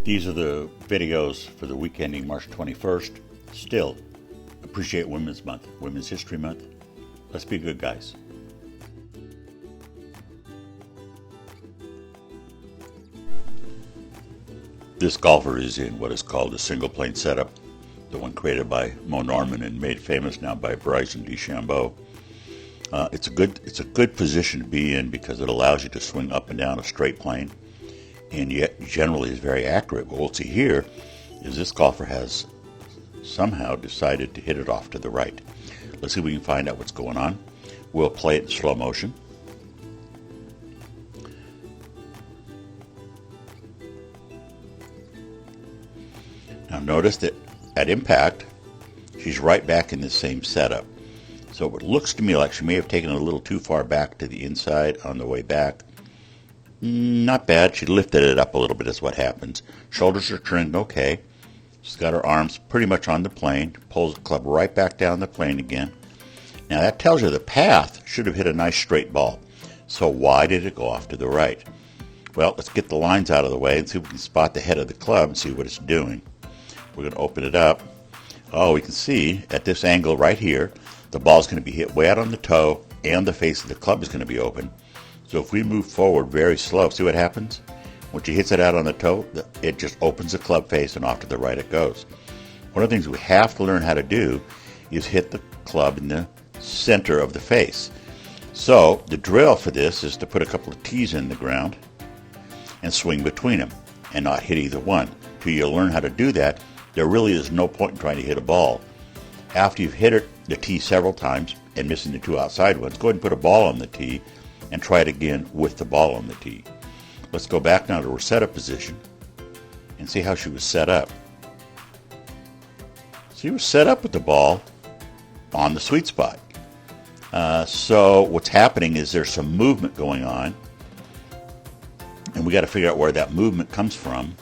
These are the videos for the week ending March 21st. Still, appreciate Women's Month, Women's History Month. Let's be good guys. This golfer is in what is called a single plane setup, the one created by Mo Norman and made famous now by Bryson DeChambeau. It's a good position to be in because it allows you to swing up and down a straight plane, and yet generally is very accurate. What we'll see here is this golfer has somehow decided to hit it off to the right. Let's see if we can find out what's going on. We'll play it in slow motion. Now notice that at impact, she's right back in the same setup. So it looks to me like she may have taken it a little too far back to the inside on the way back. Not bad. She lifted it up a little bit is what happens. Shoulders are turned okay. She's got her arms pretty much on the plane. Pulls the club right back down the plane again. Now that tells you the path should have hit a nice straight ball. So why did it go off to the right? Well, let's get the lines out of the way and see if we can spot the head of the club and see what it's doing. We're going to open it up. Oh, we can see at this angle right here, the ball's going to be hit way out on the toe and the face of the club is going to be open. So if we move forward very slow, see what happens? When she hits it out on the toe, it just opens the club face and off to the right it goes. One of the things we have to learn how to do is hit the club in the center of the face. So the drill for this is to put a couple of tees in the ground and swing between them and not hit either one. Till you learn how to do that, there really is no point in trying to hit a ball. After you've hit the tee several times and missing the two outside ones, go ahead and put a ball on the tee and try it again with the ball on the tee. Let's go back now to her setup position and see how she was set up. She was set up with the ball on the sweet spot. So what's happening is there's some movement going on, and we got to figure out where that movement comes from.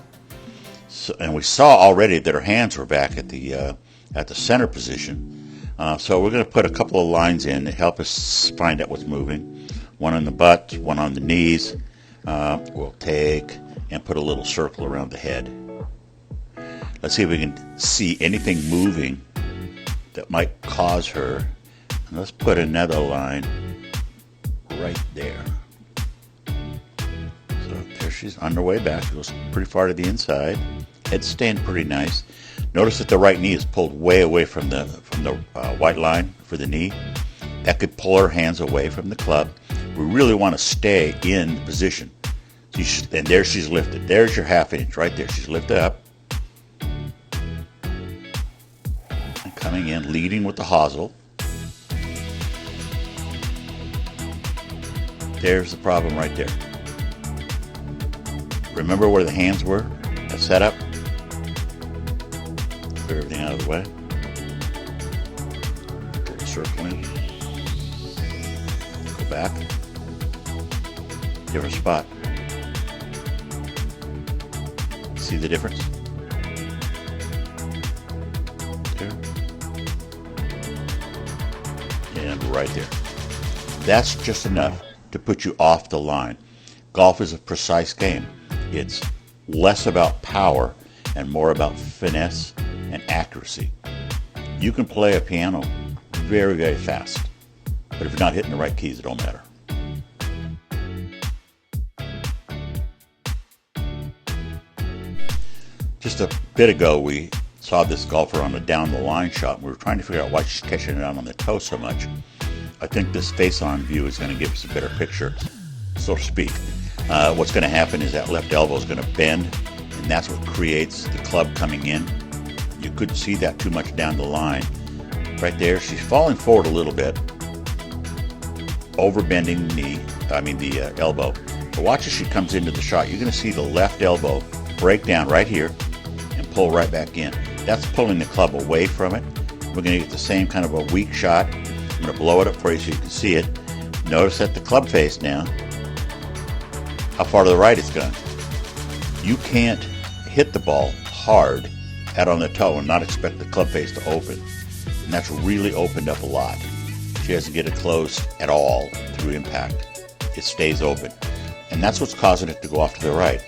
So, and we saw already that her hands were back at the center position. So we're going to put a couple of lines in to help us find out what's moving. One on the butt, one on the knees. We'll take and put a little circle around the head. Let's see if we can see anything moving that might cause her. And let's put another line right there. So there she's on her way back. She goes pretty far to the inside. Head's staying pretty nice. Notice that the right knee is pulled way away from the white line for the knee. That could pull her hands away from the club. We really want to stay in position. And there she's lifted. There's your half inch right there. She's lifted up. And coming in, leading with the hosel. There's the problem right there. Remember where the hands were? That setup. Clear everything out of the way. Little circling. Go back. Different spot. See the difference? There. And right there. That's just enough to put you off the line. Golf is a precise game. It's less about power and more about finesse and accuracy. You can play a piano very, very fast, but if you're not hitting the right keys, it don't matter. Just a bit ago, we saw this golfer on a down-the-line shot, and we were trying to figure out why she's catching it out on the toe so much. I think this face-on view is going to give us a better picture, so to speak. What's going to happen is that left elbow is going to bend, and that's what creates the club coming in. You couldn't see that too much down the line. Right there, she's falling forward a little bit, overbending the elbow. But watch as she comes into the shot. You're going to see the left elbow break down right here and pull right back in. That's pulling the club away from it. We're going to get the same kind of a weak shot. I'm going to blow it up for you so you can see it. Notice at the club face now, how far to the right it's gone. You can't hit the ball hard out on the toe and not expect the club face to open. And that's really opened up a lot. She doesn't get it closed at all through impact. It stays open. And that's what's causing it to go off to the right.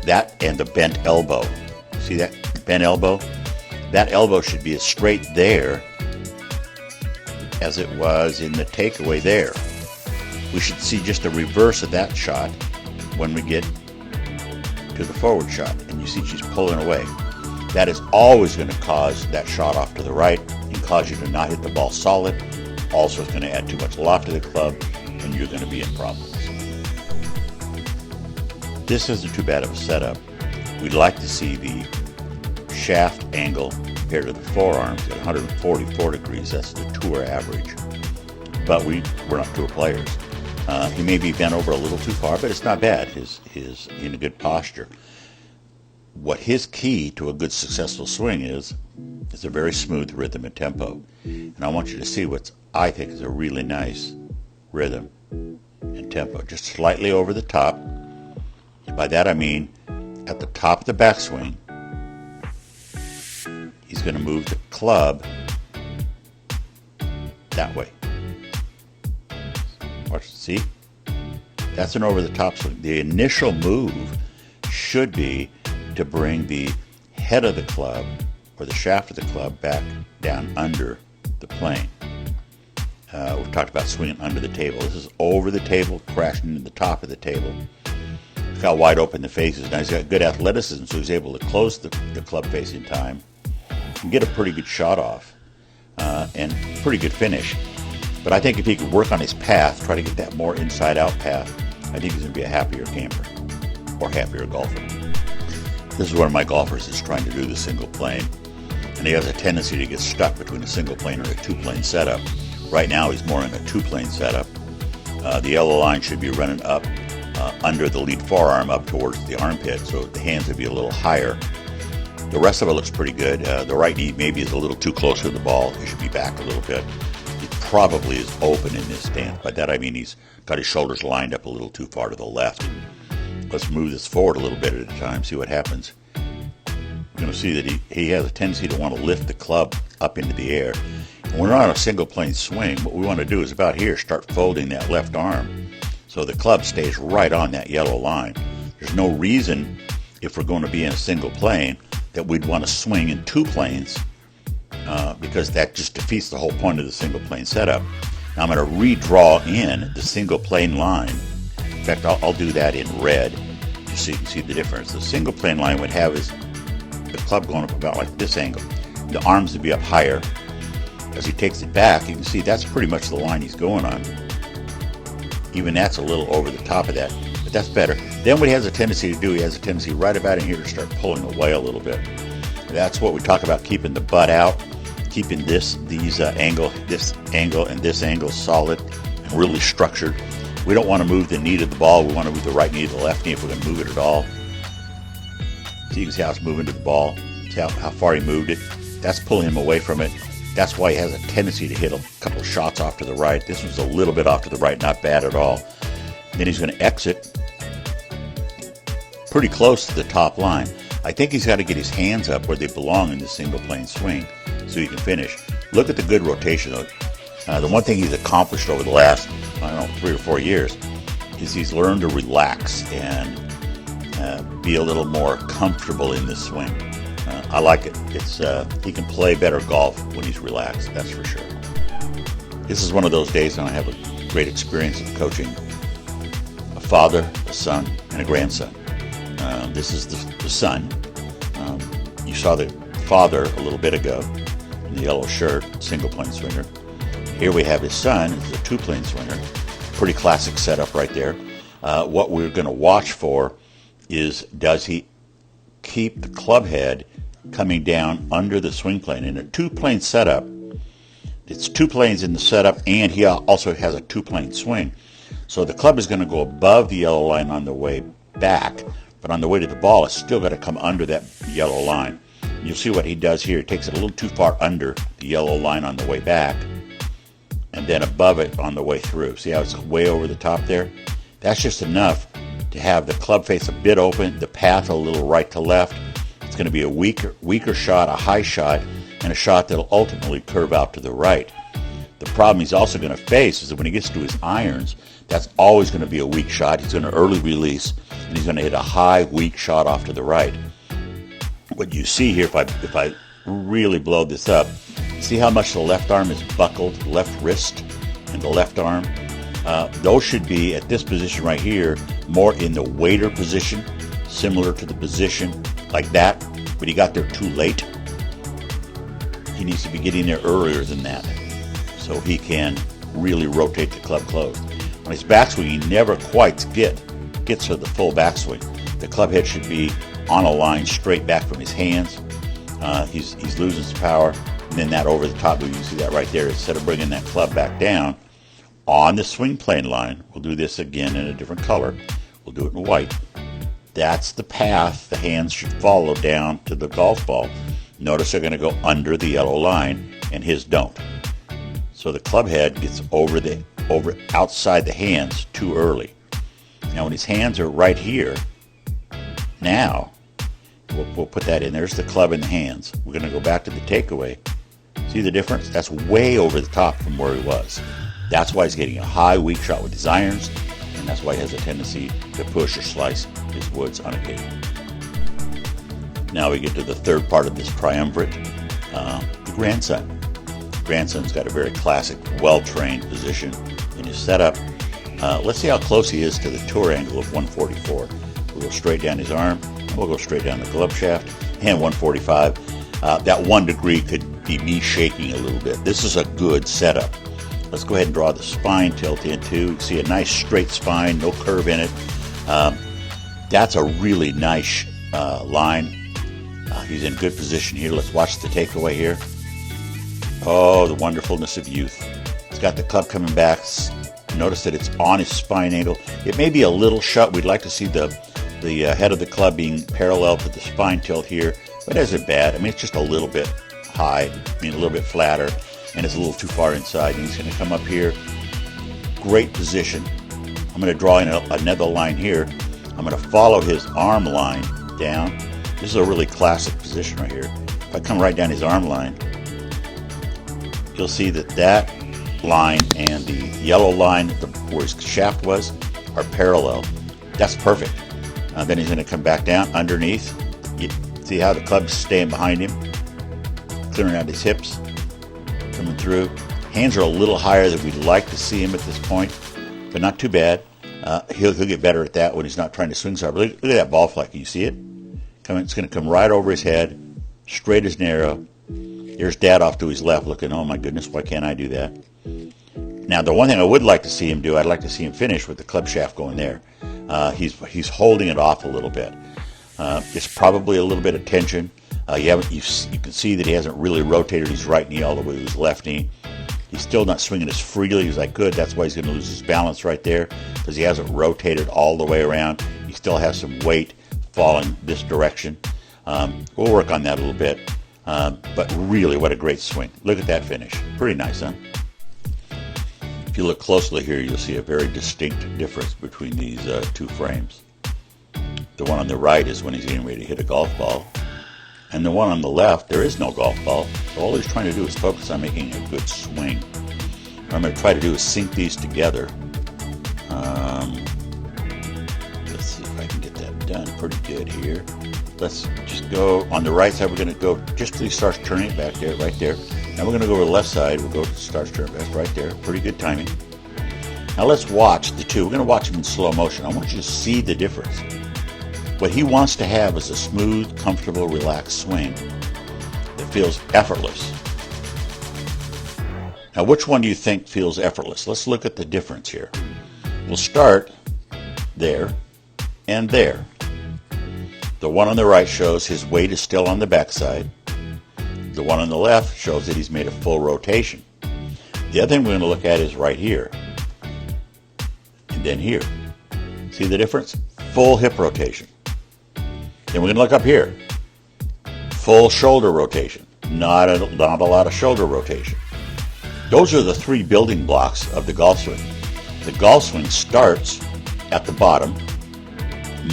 That and the bent elbow. See that bent elbow? That elbow should be as straight there as it was in the takeaway there. We should see just a reverse of that shot when we get to the forward shot. And you see she's pulling away. That is always going to cause that shot off to the right and cause you to not hit the ball solid. Also, it's going to add too much loft to the club, and you're going to be in problems. This isn't too bad of a setup. We'd like to see the shaft angle compared to the forearms at 144 degrees. That's the tour average. But we're not tour players. He may be bent over a little too far, but it's not bad. He's in a good posture. What his key to a good successful swing is a very smooth rhythm and tempo. And I want you to see what I think is a really nice rhythm and tempo. Just slightly over the top. By that I mean at the top of the backswing, he's going to move the club that way. Watch, see? That's an over-the-top swing. The initial move should be to bring the head of the club or the shaft of the club back down under the plane. We've talked about swinging under the table. This is over the table, crashing into the top of the table. Look how wide open the face is. Now he's got good athleticism, so he's able to close the club face in time and get a pretty good shot off and pretty good finish. But I think if he could work on his path, try to get that more inside-out path, I think he's going to be a happier camper or happier golfer. This is one of my golfers that's trying to do the single plane, and he has a tendency to get stuck between a single plane or a two-plane setup. Right now he's more in a two-plane setup. The yellow line should be running up under the lead forearm up towards the armpit, so the hands would be a little higher. The rest of it looks pretty good. The right knee maybe is a little too close to the ball. He should be back a little bit. He probably is open in this stance. By that I mean he's got his shoulders lined up a little too far to the left. Let's move this forward a little bit at a time, see what happens. We're going to see that he has a tendency to want to lift the club up into the air. When we're on a single plane swing, what we want to do is about here start folding that left arm so the club stays right on that yellow line. There's no reason, if we're going to be in a single plane, that we'd want to swing in two planes because that just defeats the whole point of the single plane setup. Now I'm going to redraw in the single plane line. In fact, I'll do that in red just so you can see the difference. The single plane line would have the club going up about like this angle. The arms would be up higher. As he takes it back, you can see that's pretty much the line he's going on. Even that's a little over the top of that, but that's better. Then what he has a tendency to do, he has a tendency right about in here to start pulling away a little bit. That's what we talk about, keeping the butt out, keeping this angle and this angle solid and really structured. We don't want to move the knee to the ball. We want to move the right knee to the left knee if we're going to move it at all. So you can see how it's moving to the ball. See how far he moved it. That's pulling him away from it. That's why he has a tendency to hit a couple of shots off to the right. This was a little bit off to the right, not bad at all. Then he's going to exit pretty close to the top line. I think he's got to get his hands up where they belong in the single plane swing so he can finish. Look at the good rotation. The one thing he's accomplished over the last, 3 or 4 years is he's learned to relax and be a little more comfortable in the swing. I like it. He can play better golf when he's relaxed, that's for sure. This is one of those days when I have a great experience of coaching a father, a son, and a grandson. This is the son. You saw the father a little bit ago in the yellow shirt, single plane swinger. Here we have his son, who's a two-plane swinger. Pretty classic setup right there. What we're going to watch for is, does he keep the club head coming down under the swing plane? In a two-plane setup, it's two planes in the setup, and he also has a two-plane swing. So the club is going to go above the yellow line on the way back, but on the way to the ball, it's still got to come under that yellow line. You'll see what he does here. He takes it a little too far under the yellow line on the way back, and then above it on the way through. See how it's way over the top there? That's just enough to have the club face a bit open, the path a little right to left. It's going to be a weaker shot, a high shot, and a shot that'll ultimately curve out to the right. The problem he's also going to face is that when he gets to his irons, that's always going to be a weak shot. He's going to early release, and he's going to hit a high, weak shot off to the right. what you see here, if I really blow this up, see how much the left arm is buckled, left wrist and the left arm? Those should be, at this position right here, more in the waiter position, similar to the position like that, but he got there too late. He needs to be getting there earlier than that so he can really rotate the club closed. On his backswing, he never quite gets to the full backswing. The club head should be on a line straight back from his hands. He's losing his power, and then that over the top move, you can see that right there. Instead of bringing that club back down on the swing plane line, we'll do this again in a different color. We'll do it in white. That's the path the hands should follow down to the golf ball. Notice they're going to go under the yellow line, and his don't. So the club head gets over outside the hands too early. Now when his hands are right here, now we'll put that in. There's the club in the hands. We're going to go back to the takeaway. See the difference? That's way over the top from where he was. That's why he's getting a high weak shot with his irons, and that's why he has a tendency to push or slice his woods on occasion. Now we get to the third part of this triumvirate, the grandson. Grandson's got a very classic, well-trained position in his setup. Let's see how close he is to the tour angle of 144. We'll go straight down his arm, and we'll go straight down the glove shaft, and 145. That 1 degree could be me shaking a little bit. This is a good setup. Let's go ahead and draw the spine tilt in too. You see a nice straight spine, no curve in it. That's a really nice line. He's in good position here. Let's watch the takeaway here. Oh, the wonderfulness of youth. He's got the club coming back. Notice that it's on his spine angle. It may be a little shut. We'd like to see the head of the club being parallel to the spine tilt here, but it isn't bad. I mean, it's just a little bit high, a little bit flatter, and it's a little too far inside. And he's going to come up here. Great position. I'm going to draw in another line here. I'm going to follow his arm line down. This is a really classic position right here. If I come right down his arm line, you'll see that line and the yellow line where his shaft was are parallel. That's perfect. Then he's going to come back down underneath. You see how the club's staying behind him, clearing out his hips, coming through. Hands are a little higher than we'd like to see him at this point, but not too bad. He'll get better at that when he's not trying to swing so hard. Look at that ball flight. Can you see it? It's going to come right over his head, straight as an arrow. There's Dad off to his left looking, oh my goodness, why can't I do that? Now, the one thing I would like to see him do, I'd like to see him finish with the club shaft going there. He's holding it off a little bit. It's probably a little bit of tension. You can see that he hasn't really rotated his right knee all the way to his left knee. He's still not swinging as freely as I could. That's why he's going to lose his balance right there, because he hasn't rotated all the way around. He still has some weight falling this direction. We'll work on that a little bit. But really, what a great swing. Look at that finish. Pretty nice, huh? If you look closely here, you'll see a very distinct difference between these two frames. The one on the right is when he's getting ready to hit a golf ball. And the one on the left, there is no golf ball. So all he's trying to do is focus on making a good swing. What I'm going to try to do is sync these together. Let's see if I can get that done pretty good here. Let's just go on the right side. We're going to go just till he starts turning it back there, right there. Now we're going to go over the left side. We'll go to starts turning back right there. Pretty good timing. Now let's watch the two. We're going to watch them in slow motion. I want you to see the difference. What he wants to have is a smooth, comfortable, relaxed swing that feels effortless. Now, which one do you think feels effortless? Let's look at the difference here. We'll start there and there. The one on the right shows his weight is still on the backside. The one on the left shows that he's made a full rotation. The other thing we're going to look at is right here and then here. See the difference? Full hip rotation. Then we're going to look up here. Full shoulder rotation. Not a lot of shoulder rotation. Those are the three building blocks of the golf swing. The golf swing starts at the bottom,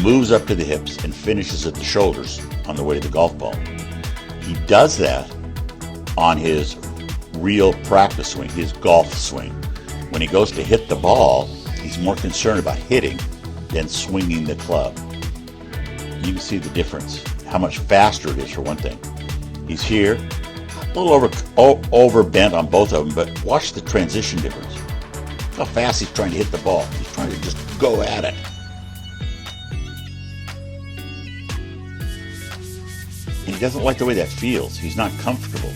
moves up to the hips, and finishes at the shoulders on the way to the golf ball. He does that on his real practice swing, his golf swing. When he goes to hit the ball, he's more concerned about hitting than swinging the club. You can see the difference, how much faster it is, for one thing. He's here, a little over bent on both of them, but watch the transition difference. How fast he's trying to hit the ball. He's trying to just go at it. And he doesn't like the way that feels. He's not comfortable.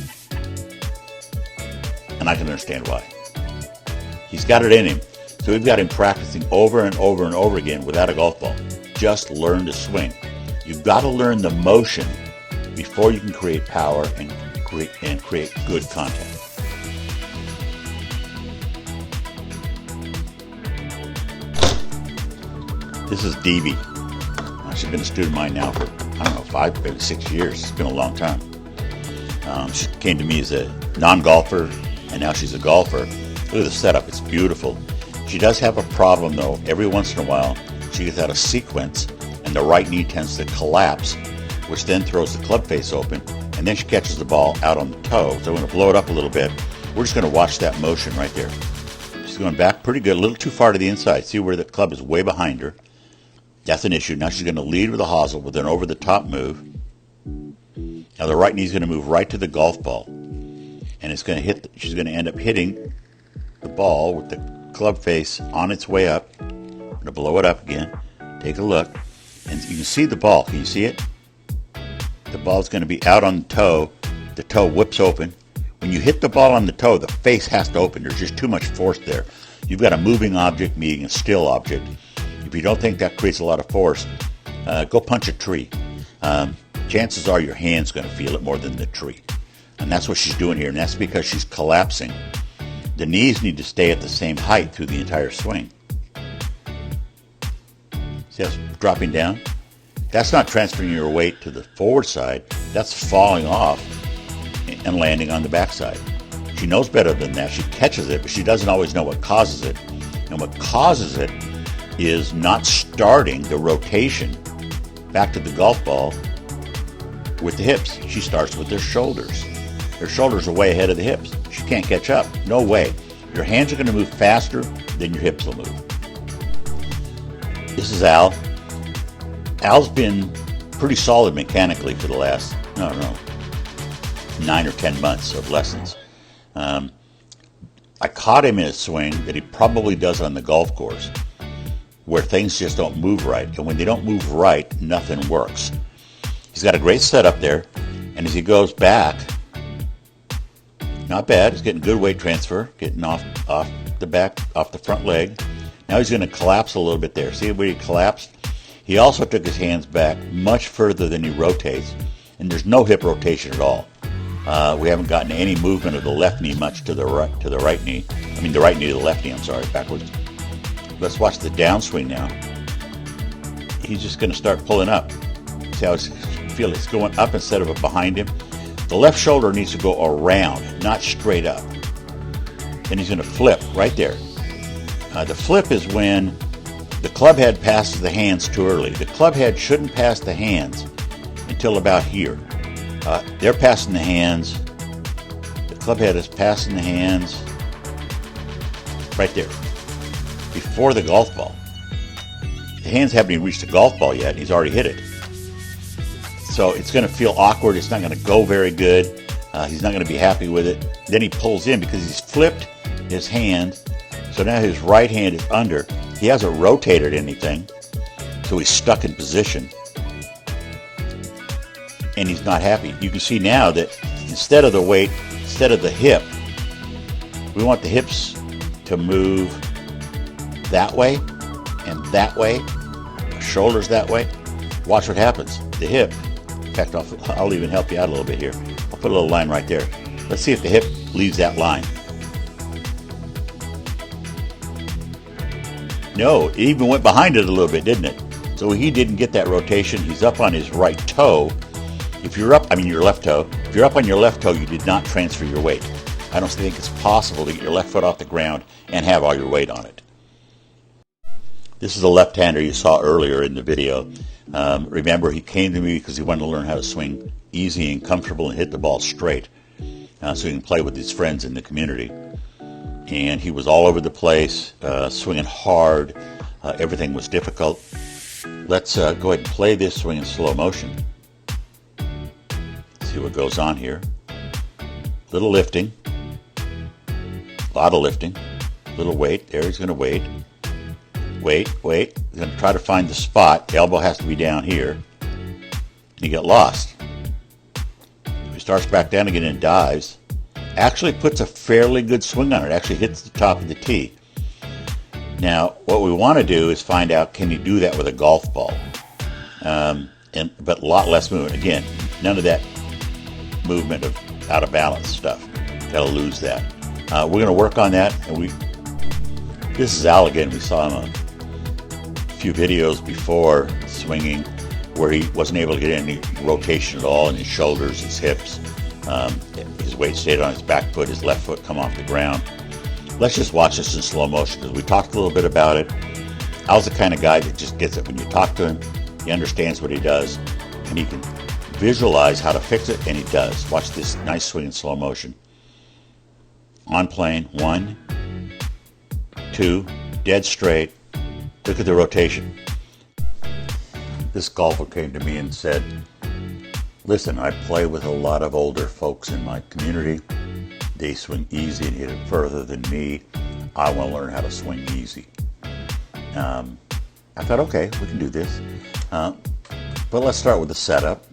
And I can understand why. He's got it in him. So we've got him practicing over and over and over again without a golf ball. Just learn to swing. You've got to learn the motion before you can create power and create good contact. This is Devi. She's been a student of mine now for, 5, maybe 6 years. It's been a long time. She came to me as a non-golfer, and now she's a golfer. Look at the setup. It's beautiful. She does have a problem, though. Every once in a while, she gets out of sequence, and the right knee tends to collapse, which then throws the club face open, and then she catches the ball out on the toe. So I'm going to blow it up a little bit. We're just going to watch that motion right there. She's going back pretty good, a little too far to the inside. See where the club is way behind her. That's an issue. Now she's going to lead with a hosel with an over-the-top move. Now the right knee is going to move right to the golf ball, and it's going to hit. She's going to end up hitting the ball with the club face on its way up. I'm going to blow it up again. Take a look, and you can see the ball. Can you see it? The ball's going to be out on the toe. The toe whips open. When you hit the ball on the toe, the face has to open. There's just too much force there. You've got a moving object meeting a still object. If you don't think that creates a lot of force, go punch a tree. Chances are your hand's going to feel it more than the tree. And that's what she's doing here, and that's because she's collapsing. The knees need to stay at the same height through the entire swing. See how it's dropping down? That's not transferring your weight to the forward side. That's falling off and landing on the backside. She knows better than that. She catches it, but she doesn't always know what causes it. And what causes it is not starting the rotation back to the golf ball with the hips. She starts with her shoulders. Her shoulders are way ahead of the hips. She can't catch up. No way. Your hands are going to move faster than your hips will move. This is Al. Al's been pretty solid mechanically for the last, 9 or 10 months of lessons. I caught him in a swing that he probably does on the golf course, where things just don't move right. And when they don't move right, nothing works. He's got a great setup there, and as he goes back, not bad. He's getting good weight transfer, getting off the front leg. Now he's going to collapse a little bit there. See where he collapsed? He also took his hands back much further than he rotates, and there's no hip rotation at all. We haven't gotten any movement of the left knee much to the right knee. I mean, the right knee to the left knee. I'm sorry, backwards. Let's watch the downswing now. He's just going to start pulling up. See how it's going up instead of behind him? The left shoulder needs to go around, not straight up. Then he's going to flip right there. The flip is when the club head passes the hands too early. The club head shouldn't pass the hands until about here. They're passing the hands. The club head is passing the hands right there, before the golf ball. The hands haven't even reached the golf ball yet, and he's already hit it. So it's going to feel awkward. It's not going to go very good. He's not going to be happy with it. Then he pulls in because he's flipped his hand. So now his right hand is under. He hasn't rotated anything, so he's stuck in position. And he's not happy. You can see now that instead of the weight, instead of the hip, we want the hips to move that way and that way, shoulders that way. Watch what happens. The hip, in fact, I'll even help you out a little bit here. I'll put a little line right there. Let's see if the hip leaves that line. No, it even went behind it a little bit, didn't it? So he didn't get that rotation. He's up on his right toe. If you're up, your left toe. If you're up on your left toe, you did not transfer your weight. I don't think it's possible to get your left foot off the ground and have all your weight on it. This is the left-hander you saw earlier in the video. Remember, he came to me because he wanted to learn how to swing easy and comfortable and hit the ball straight, so he can play with his friends in the community. And he was all over the place, swinging hard. Everything was difficult. Let's go ahead and play this swing in slow motion. See what goes on here. Little lifting. A lot of lifting. Little weight. There, he's going to wait. Wait. He's going to try to find the spot. The elbow has to be down here. And you get lost. He starts back down again and dives. Actually puts a fairly good swing on it. Actually hits the top of the tee. Now, what we want to do is find out, can you do that with a golf ball? But a lot less movement. Again, none of that movement of out of balance stuff. Got to lose that. We're going to work on that. And this is Al again. We saw him a few videos before swinging where he wasn't able to get any rotation at all in his shoulders, his hips. His weight stayed on his back foot, his left foot come off the ground. Let's just watch this in slow motion because we talked a little bit about it. Al's the kind of guy that just gets it. When you talk to him, he understands what he does, and he can visualize how to fix it, and he does. Watch this nice swing in slow motion. On plane, 1, 2, dead straight. Look at the rotation. This golfer came to me and said, listen, I play with a lot of older folks in my community. They swing easy and hit it further than me. I want to learn how to swing easy. I thought, okay, we can do this. But let's start with the setup.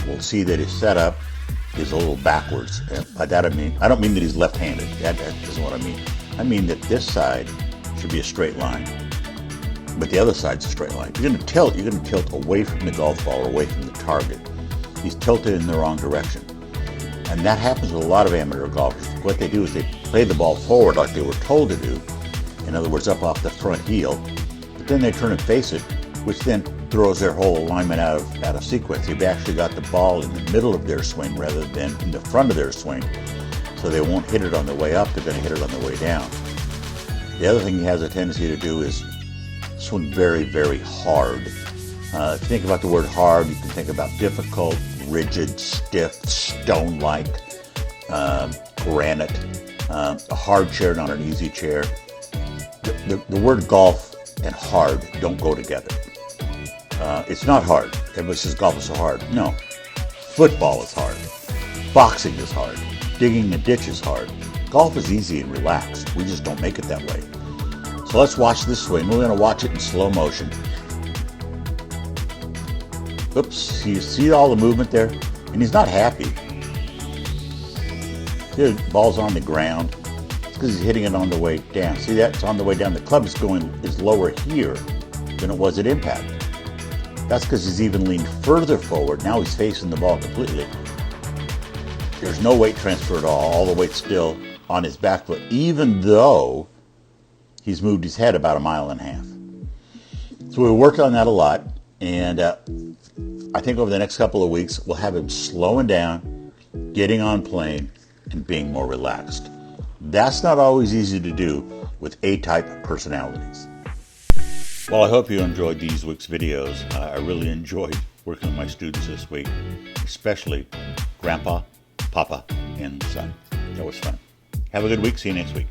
We'll see that his setup is a little backwards. By that I don't mean that he's left-handed. That isn't what I mean. I mean that this side should be a straight line, but the other side's a straight line. You're going to tilt away from the golf ball or away from the target. He's tilted in the wrong direction. And that happens with a lot of amateur golfers. What they do is they play the ball forward like they were told to do, in other words, up off the front heel, but then they turn and face it, which then throws their whole alignment out of sequence. They've actually got the ball in the middle of their swing rather than in the front of their swing, so they won't hit it on the way up, they're going to hit it on the way down. The other thing he has a tendency to do is swing very, very hard. If you think about the word hard, you can think about difficult, rigid, stiff, stone-like, granite, a hard chair, not an easy chair. The word golf and hard don't go together. It's not hard. Everybody says golf is so hard. No. Football is hard. Boxing is hard. Digging a ditch is hard. Golf is easy and relaxed. We just don't make it that way. So let's watch this swing. We're going to watch it in slow motion. Oops, you see all the movement there? And he's not happy. See, the ball's on the ground. It's because he's hitting it on the way down. See that? It's on the way down. The club is lower here than it was at impact. That's because he's even leaned further forward. Now he's facing the ball completely. There's no weight transfer at all. All the weight's still on his back foot, even though he's moved his head about 1.5 miles. So we worked on that a lot, and I think over the next couple of weeks, we'll have him slowing down, getting on plane, and being more relaxed. That's not always easy to do with A-type personalities. Well, I hope you enjoyed these week's videos. I really enjoyed working with my students this week, especially Grandpa, Papa, and Son. That was fun. Have a good week. See you next week.